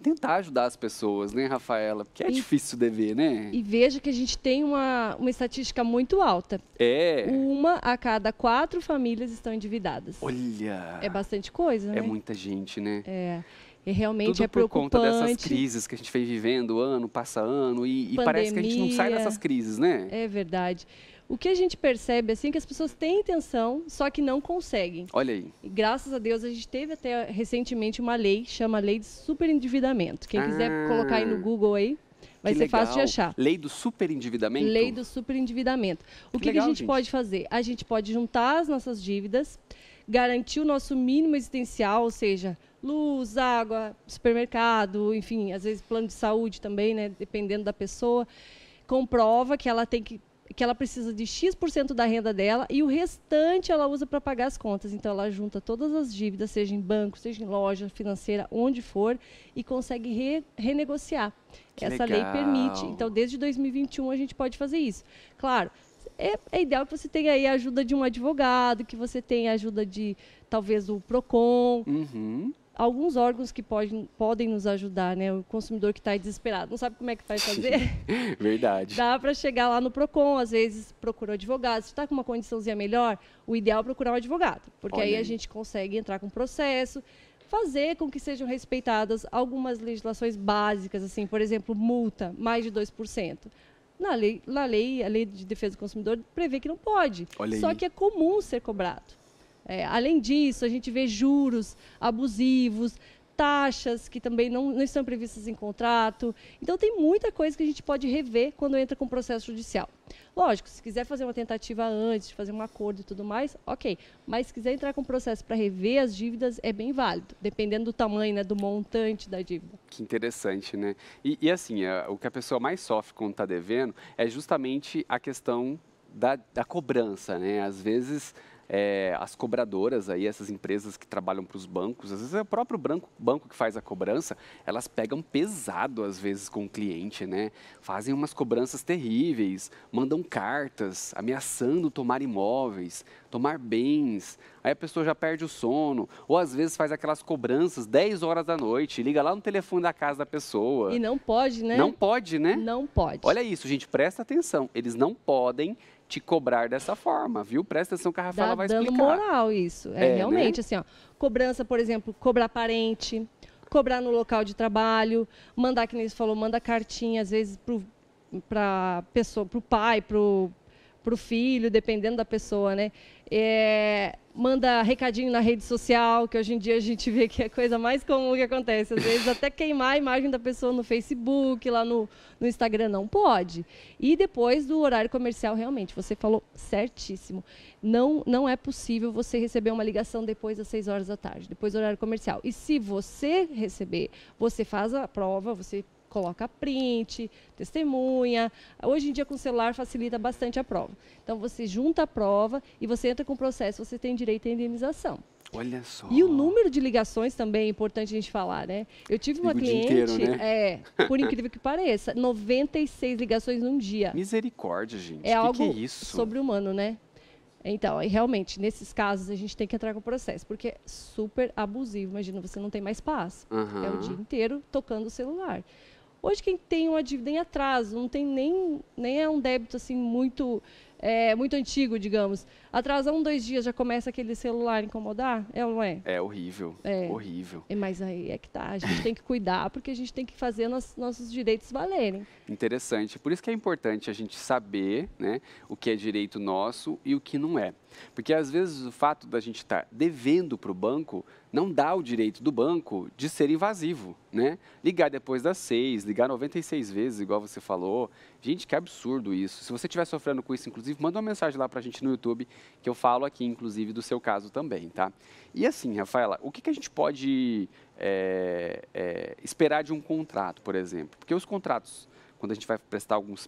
tentar ajudar as pessoas, né, Rafaela? Porque é E- difícil de ver, né? E veja que a gente tem uma estatística muito alta. É, Uma a cada 4 famílias estão endividadas. olha, É bastante coisa, é né? muita gente, né? E realmente Tudo é por conta dessas preocupante. crises que a gente vem vivendo ano, passa ano, e parece que a gente não sai Pandemia. dessas crises, né? É verdade. O que a gente percebe assim é que as pessoas têm intenção, só que não conseguem. Olha aí. E graças a Deus a gente teve até recentemente uma lei, chama Lei de Superendividamento. Quem quiser colocar aí no Google aí, vai Que ser fácil de legal. achar. Lei do superendividamento? Lei do superendividamento. O Que que legal, a gente gente. pode fazer? A gente pode juntar as nossas dívidas, garantir o nosso mínimo existencial, ou seja, luz, água, supermercado, enfim, às vezes plano de saúde também, né, dependendo da pessoa, comprova que ela precisa de X% da renda dela e o restante ela usa para pagar as contas. Então, ela junta todas as dívidas, seja em banco, seja em loja financeira, onde for, e consegue renegociar. Que Essa lei legal. permite. Então, desde 2021, a gente pode fazer isso. Claro, é ideal que você tenha aí a ajuda de um advogado, que você tenha a ajuda de, talvez, o PROCON, Uhum. alguns órgãos que podem nos ajudar, né? O consumidor que está desesperado, não sabe como é que vai fazer. Verdade. Dá para chegar lá no PROCON, às vezes procura um advogado. Se está com uma condiçãozinha melhor, o ideal é procurar um advogado, porque Olha aí a aí. gente consegue entrar com processo, fazer com que sejam respeitadas algumas legislações básicas, assim, por exemplo, multa, mais de 2%. A lei de defesa do consumidor prevê que não pode, Olha só aí. que é comum ser cobrado. Além disso, a gente vê juros abusivos, taxas que também não estão previstas em contrato. Então, tem muita coisa que a gente pode rever quando entra com processo judicial. Lógico, se quiser fazer uma tentativa antes, de fazer um acordo e tudo mais, ok. Mas se quiser entrar com processo para rever as dívidas, é bem válido, dependendo do tamanho, né, do montante da dívida. Que interessante, né? E assim, o que a pessoa mais sofre quando está devendo é justamente a questão da cobrança, né? Às vezes, as cobradoras aí, essas empresas que trabalham para os bancos, às vezes é o próprio banco que faz a cobrança, elas pegam pesado às vezes com o cliente, né? Fazem umas cobranças terríveis, mandam cartas ameaçando tomar imóveis, tomar bens, aí a pessoa já perde o sono, ou às vezes faz aquelas cobranças 10 horas da noite, liga lá no telefone da casa da pessoa. E não pode, né? Não pode, né? Não pode. Olha isso, gente, presta atenção, eles não podem te cobrar dessa forma, viu? Presta atenção que a Rafaela vai dando explicar. moral isso. É, Realmente, né? assim, ó, cobrança, por exemplo, cobrar parente, cobrar no local de trabalho, mandar, que nem você falou, manda cartinha, às vezes, para pessoa, para o pai, para o filho, dependendo da pessoa, né? Manda recadinho na rede social, que hoje em dia a gente vê que é a coisa mais comum que acontece. Às vezes até queimar a imagem da pessoa no Facebook, lá no Instagram, não pode. E depois do horário comercial, realmente, você falou certíssimo. Não é possível você receber uma ligação depois das 6 horas da tarde, depois do horário comercial. E se você receber, você faz a prova, você coloca print, testemunha. Hoje em dia, com o celular, facilita bastante a prova. Então, você junta a prova e você entra com o processo, você tem direito à indenização. Olha só. E o número de ligações também é importante a gente falar, né? Eu tive uma Liga o dia cliente, inteiro, né? por incrível que pareça, 96 ligações num dia. Misericórdia, gente. É algo que é isso? sobre-humano, né? Então, e realmente, nesses casos, a gente tem que entrar com o processo, porque é super abusivo. Imagina, você não tem mais paz. Aham. É o dia inteiro tocando o celular. Hoje, quem tem uma dívida em atraso, não tem nem é um débito assim muito antigo, digamos. Atrasa 1, 2 dias, já começa aquele celular a incomodar? É ou não é? É horrível, horrível. Mas aí é que tá, a gente tem que cuidar, porque a gente tem que fazer nossos direitos valerem. Interessante. Por isso que é importante a gente saber, né, o que é direito nosso e o que não é. Porque às vezes o fato da gente estar devendo para o banco não dá o direito do banco de ser invasivo, né? Ligar depois das 6, ligar 96 vezes, igual você falou. Gente, que absurdo isso. Se você estiver sofrendo com isso, inclusive, manda uma mensagem lá para a gente no YouTube, que eu falo aqui, inclusive, do seu caso também, tá? E assim, Rafaela, o que a gente pode esperar de um contrato, por exemplo? Porque os contratos, quando a gente vai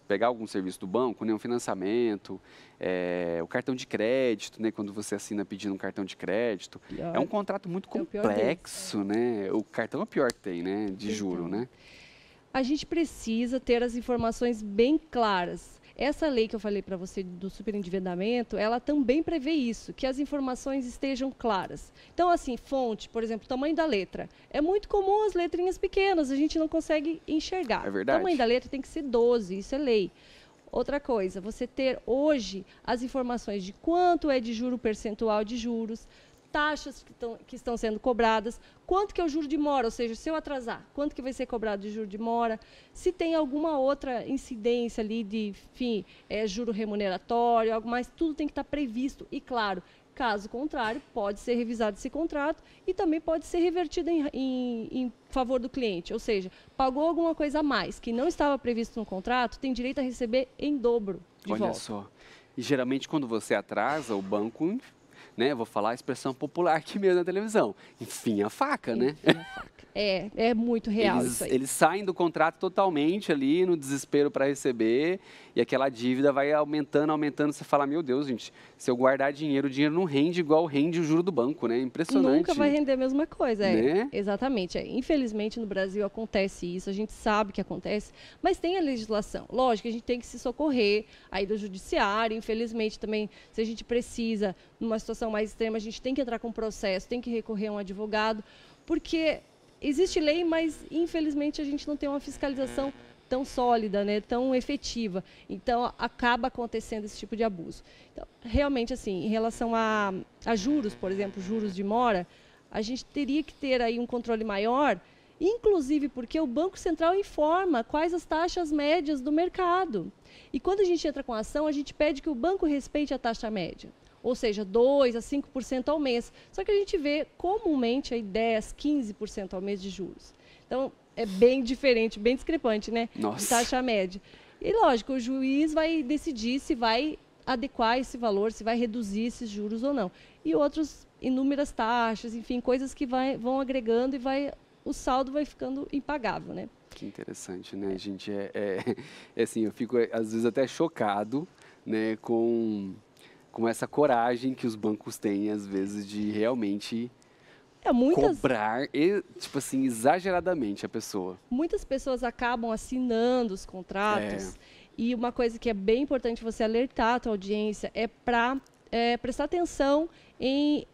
pegar algum serviço do banco, né, um financiamento, o cartão de crédito, né, quando você assina pedindo um cartão de crédito, Pior. é um contrato muito É o pior complexo, né? O cartão é o pior que tem, né, de juro, né? A gente precisa ter as informações bem claras. Essa lei que eu falei para você do superendividamento, ela também prevê isso, que as informações estejam claras. Então, assim, fonte, por exemplo, tamanho da letra. É muito comum as letrinhas pequenas, a gente não consegue enxergar. É verdade. O tamanho da letra tem que ser 12, isso é lei. Outra coisa, você ter hoje as informações de quanto é de juro percentual de juros, taxas que estão sendo cobradas, quanto que é o juro de mora, ou seja, se eu atrasar, quanto que vai ser cobrado de juro de mora, se tem alguma outra incidência ali de, enfim, juro remuneratório, algo mais, tudo tem que estar previsto. E, claro, caso contrário, pode ser revisado esse contrato e também pode ser revertido em favor do cliente. Ou seja, pagou alguma coisa a mais que não estava previsto no contrato, tem direito a receber em dobro de volta. Olha só. E geralmente quando você atrasa, o banco, né, vou falar a expressão popular aqui mesmo na televisão, enfim, a faca, né? Enfim, a faca. É muito real isso aí. Eles saem do contrato totalmente ali, no desespero para receber, e aquela dívida vai aumentando, aumentando. Você fala, meu Deus, gente, se eu guardar dinheiro, o dinheiro não rende igual rende o juro do banco, né? Impressionante. Nunca vai render a mesma coisa, né? Exatamente. Infelizmente, no Brasil acontece isso, a gente sabe que acontece, mas tem a legislação. Lógico, a gente tem que se socorrer aí do judiciário, infelizmente também, se a gente precisa, numa situação mais extrema, a gente tem que entrar com um processo, tem que recorrer a um advogado, porque existe lei, mas infelizmente a gente não tem uma fiscalização tão sólida, né, tão efetiva. Então, acaba acontecendo esse tipo de abuso. Então, realmente, assim, em relação a juros, por exemplo, juros de mora, a gente teria que ter aí um controle maior, inclusive porque o Banco Central informa quais as taxas médias do mercado. E quando a gente entra com a ação, a gente pede que o banco respeite a taxa média. Ou seja, 2% a 5% ao mês. Só que a gente vê comumente aí 10%, 15% ao mês de juros. Então, é bem diferente, bem discrepante, né? Nossa. De taxa média. E, lógico, o juiz vai decidir se vai adequar esse valor, se vai reduzir esses juros ou não. E outras inúmeras taxas, enfim, coisas que vão agregando e o saldo vai ficando impagável, né? Que interessante, né, gente? Assim, eu fico, às vezes, até chocado, né, com essa coragem que os bancos têm, às vezes, de realmente cobrar, tipo assim, exageradamente a pessoa. Muitas pessoas acabam assinando os contratos e uma coisa que é bem importante você alertar a tua audiência é para prestar atenção em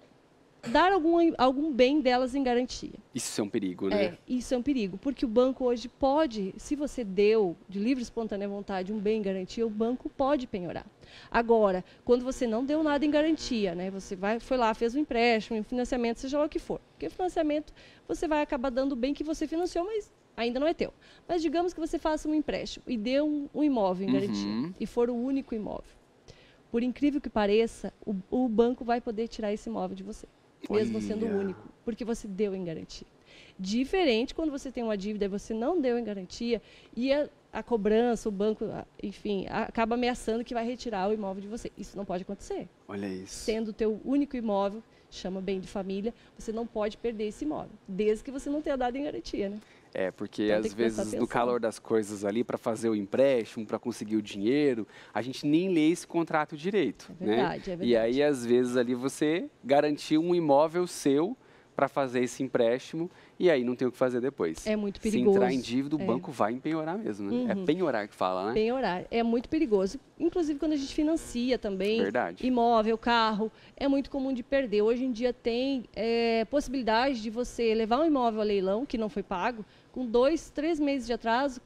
dar algum bem delas em garantia. Isso é um perigo, né? Isso é um perigo, porque o banco hoje pode, se você deu de livre e espontânea vontade um bem em garantia, o banco pode penhorar. Agora, quando você não deu nada em garantia, né, você foi lá, fez um empréstimo, um financiamento, seja lá o que for. Porque financiamento, você vai acabar dando o bem que você financiou, mas ainda não é teu. Mas digamos que você faça um empréstimo e dê um imóvel em garantia, e for o único imóvel. Por incrível que pareça, o banco vai poder tirar esse imóvel de você, mesmo sendo o único, porque você deu em garantia. Diferente quando você tem uma dívida e você não deu em garantia e a cobrança, o banco, enfim, acaba ameaçando que vai retirar o imóvel de você. Isso não pode acontecer. Olha isso. Sendo o teu único imóvel, chama bem de família, você não pode perder esse imóvel, desde que você não tenha dado em garantia, né? Porque então, às vezes no calor das coisas ali, para fazer o empréstimo, para conseguir o dinheiro, a gente nem lê esse contrato direito. É verdade, né? É verdade. E aí, às vezes, ali você garantiu um imóvel seu para fazer esse empréstimo e aí não tem o que fazer depois. É muito perigoso. Se entrar em dívida, o banco vai empenhorar mesmo, né? É penhorar que fala, né? Penhorar. É muito perigoso. Inclusive, quando a gente financia também, Verdade. Imóvel, carro, é muito comum de perder. Hoje em dia tem possibilidade de você levar um imóvel a leilão, que não foi pago, com 2, 3 meses de atraso,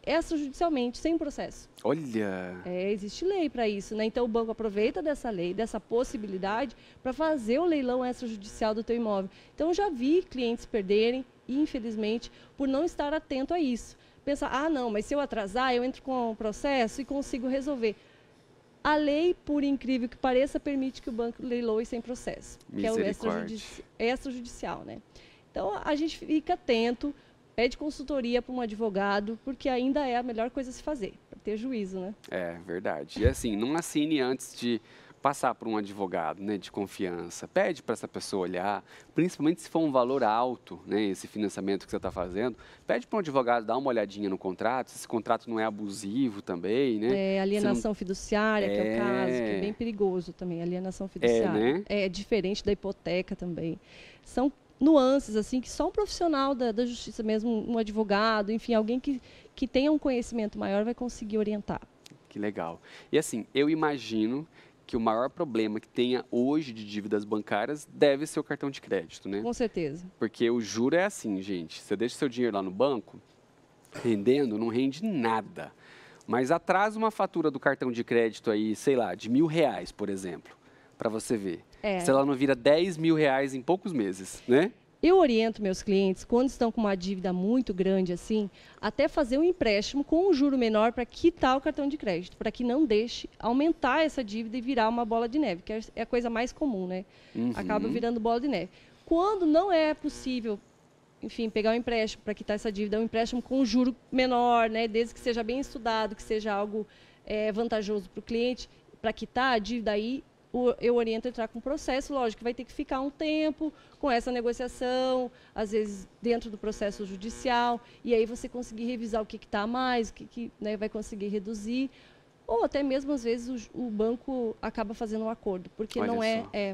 extrajudicialmente, sem processo. Olha! Existe lei para isso, né? Então, o banco aproveita dessa lei, dessa possibilidade, para fazer o leilão extrajudicial do teu imóvel. Então, já vi clientes perderem, infelizmente, por não estar atento a isso. Pensar, não, mas se eu atrasar, eu entro com o processo e consigo resolver. A lei, por incrível que pareça, permite que o banco leiloe sem processo, que é o extrajudicial, né? Então, a gente fica atento, pede consultoria para um advogado, porque ainda é a melhor coisa a se fazer, para ter juízo, né? É verdade. E assim, não assine antes de passar por um advogado, né, de confiança. Pede para essa pessoa olhar, principalmente se for um valor alto, né, esse financiamento que você está fazendo, pede para um advogado dar uma olhadinha no contrato, se esse contrato não é abusivo também, né? Alienação fiduciária, que é o caso, que é bem perigoso também, alienação fiduciária. Né? É diferente da hipoteca também. São nuances, assim, que só um profissional da justiça mesmo, um advogado, enfim, alguém que tenha um conhecimento maior vai conseguir orientar. Que Que legal. E assim, eu imagino que o maior problema que tenha hoje de dívidas bancárias deve ser o cartão de crédito, né? Com certeza. Porque o juro é assim, gente. Você deixa seu dinheiro lá no banco, rendendo, não rende nada. Mas atrasa uma fatura do cartão de crédito aí, sei lá, de R$ 1.000, por exemplo, para você ver. Se ela não vira R$ 10.000 em poucos meses, né? Eu oriento meus clientes, quando estão com uma dívida muito grande assim, até fazer um empréstimo com um juro menor para quitar o cartão de crédito, para que não deixe aumentar essa dívida e virar uma bola de neve, que é a coisa mais comum, né? Acaba virando bola de neve. Quando não é possível, enfim, pegar um empréstimo para quitar essa dívida, um empréstimo com um juro menor, né? Desde que seja bem estudado, que seja algo vantajoso para o cliente, para quitar a dívida aí, eu oriento a entrar com processo, lógico, vai ter que ficar um tempo com essa negociação, às vezes dentro do processo judicial, e aí você conseguir revisar o que está a mais, o que né, vai conseguir reduzir, ou até mesmo às vezes o banco acaba fazendo um acordo, porque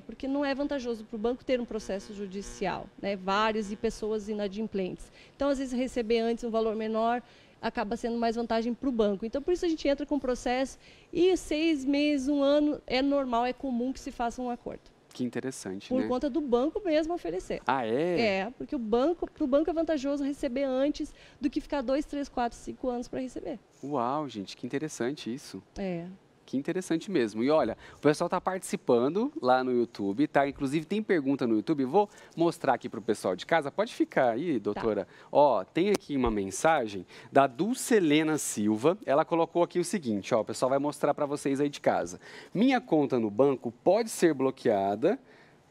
porque não é vantajoso para o banco ter um processo judicial, né, vários e pessoas inadimplentes. Então, às vezes, receber antes um valor menor acaba sendo mais vantagem para o banco. Então, por isso a gente entra com o processo e 6 meses, 1 ano, é normal, é comum que se faça um acordo. Que interessante, Por conta do banco mesmo oferecer. Ah, é? É, porque para o banco é vantajoso receber antes do que ficar 2, 3, 4, 5 anos para receber. Uau, gente, que interessante isso. É. Que interessante mesmo. E olha, o pessoal está participando lá no YouTube, tá? Inclusive tem pergunta no YouTube. Vou mostrar aqui para o pessoal de casa. Pode ficar aí, doutora. Tá. Ó, tem aqui uma mensagem da Dulcelena Silva. Ela colocou aqui o seguinte, ó, o pessoal vai mostrar para vocês aí de casa. Minha conta no banco pode ser bloqueada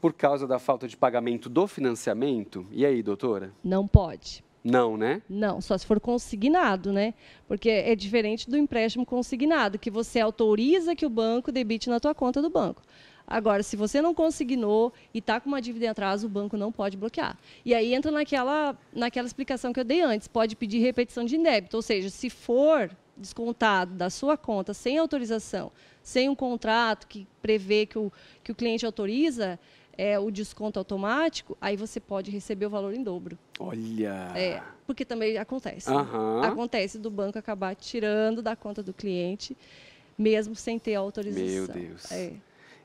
por causa da falta de pagamento do financiamento? E aí, doutora? Não pode. Não, né? Não, só se for consignado, né? Porque é diferente do empréstimo consignado, que você autoriza que o banco debite na tua conta do banco. Agora, se você não consignou e está com uma dívida em atraso, o banco não pode bloquear. E aí entra naquela explicação que eu dei antes, pode pedir repetição de débito, ou seja, se for descontado da sua conta sem autorização, sem um contrato que prevê que o cliente autoriza, o desconto automático, aí você pode receber o valor em dobro. Olha! Porque também acontece. Acontece do banco acabar tirando da conta do cliente, mesmo sem ter autorização. Meu Deus.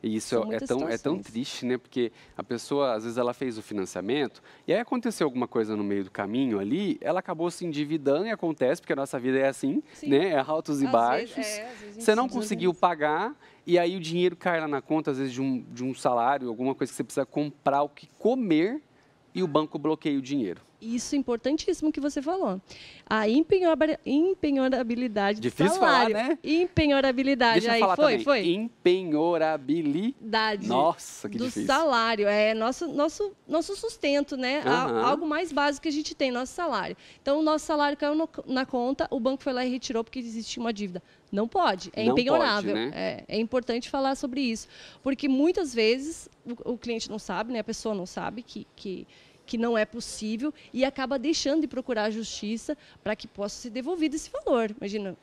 E isso é tão triste, né? Porque a pessoa, às vezes, ela fez o financiamento e aí aconteceu alguma coisa no meio do caminho ali, ela acabou se endividando e acontece, porque a nossa vida é assim, né? É altos e baixos. Às vezes você não conseguiu pagar e aí o dinheiro cai lá na conta, às vezes, de um salário, alguma coisa que você precisa comprar o que comer e o banco bloqueia o dinheiro. Isso é importantíssimo que você falou. A empenhorabilidade do salário. Difícil falar, né? Empenhorabilidade. Deixa eu falar também. Empenhorabilidade. Nossa, que difícil. Do salário. É nosso sustento, né? Algo mais básico que a gente tem, nosso salário. Então, o nosso salário caiu na conta, o banco foi lá e retirou porque existia uma dívida. Não pode, é empenhorável. Não pode, né? É importante falar sobre isso. Porque muitas vezes o cliente não sabe, né? A pessoa não sabe que não é possível e acaba deixando de procurar a justiça para que possa ser devolvido esse valor. Imagina,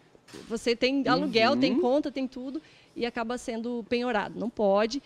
você tem aluguel, tem conta, tem tudo e acaba sendo penhorado. Não pode.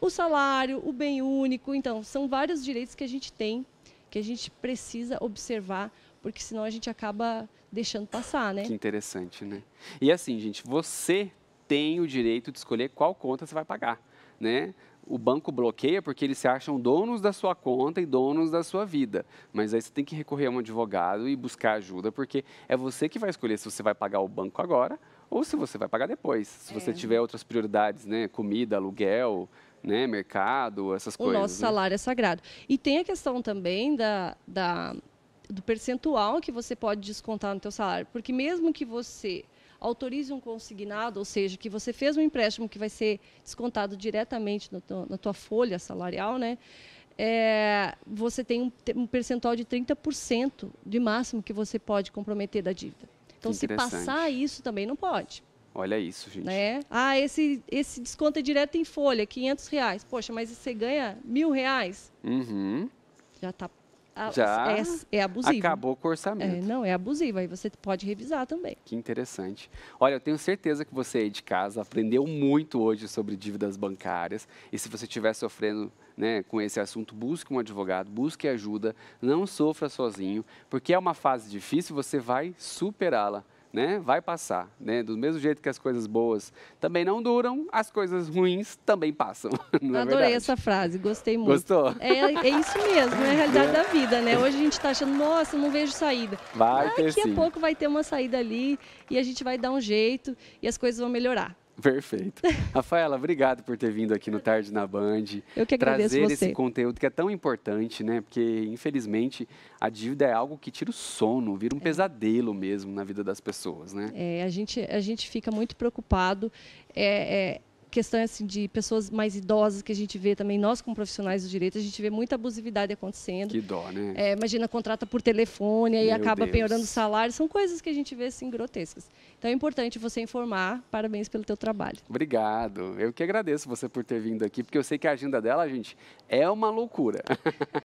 O salário, o bem único, então, são vários direitos que a gente tem, que a gente precisa observar, porque senão a gente acaba deixando passar, né? Que interessante, né? E assim, gente, você tem o direito de escolher qual conta você vai pagar, né? O banco bloqueia porque eles se acham donos da sua conta e donos da sua vida. Mas aí você tem que recorrer a um advogado e buscar ajuda, porque é você que vai escolher se você vai pagar o banco agora ou se você vai pagar depois. Se você tiver outras prioridades, né? Comida, aluguel, né? Mercado, essas coisas. O nosso salário é sagrado. E tem a questão também do percentual que você pode descontar no teu salário. Porque mesmo que você autorize um consignado, ou seja, que você fez um empréstimo que vai ser descontado diretamente na tua folha salarial, né? Você tem um percentual de 30% de máximo que você pode comprometer da dívida. Então, se passar isso, também não pode. Olha isso, gente. Né? Esse desconto é direto em folha, R$500. Poxa, mas você ganha R$1.000? Já está... é abusivo. Acabou com o orçamento. Não, é abusivo. Aí você pode revisar também. Que interessante. Olha, eu tenho certeza que você aí de casa aprendeu muito hoje sobre dívidas bancárias. E se você estiver sofrendo, né, com esse assunto, busque um advogado, busque ajuda, não sofra sozinho, porque é uma fase difícil, você vai superá-la. né, vai passar, né? Do mesmo jeito que as coisas boas também não duram, as coisas ruins também passam. Não é Adorei verdade? essa frase, gostei muito. Gostou? É isso mesmo, é a realidade da vida, né? Hoje a gente está achando, nossa, não vejo saída. Vai ter Daqui a sim. pouco vai ter uma saída ali e a gente vai dar um jeito e as coisas vão melhorar. Perfeito. Rafaela, obrigado por ter vindo aqui no Tarde na Band. Eu que agradeço trazer você. esse conteúdo que é tão importante, né? Porque, infelizmente, a dívida é algo que tira o sono, vira um pesadelo mesmo na vida das pessoas, né? A gente fica muito preocupado. Questão assim, de pessoas mais idosas que a gente vê também, nós como profissionais do direito, a gente vê muita abusividade acontecendo. Que dó, né? Imagina, contrata por telefone e Meu acaba Deus. penhorando o salário. São coisas que a gente vê assim, grotescas. Então é importante você informar. Parabéns pelo teu trabalho. Obrigado. Eu que agradeço você por ter vindo aqui, porque eu sei que a agenda dela, gente, é uma loucura.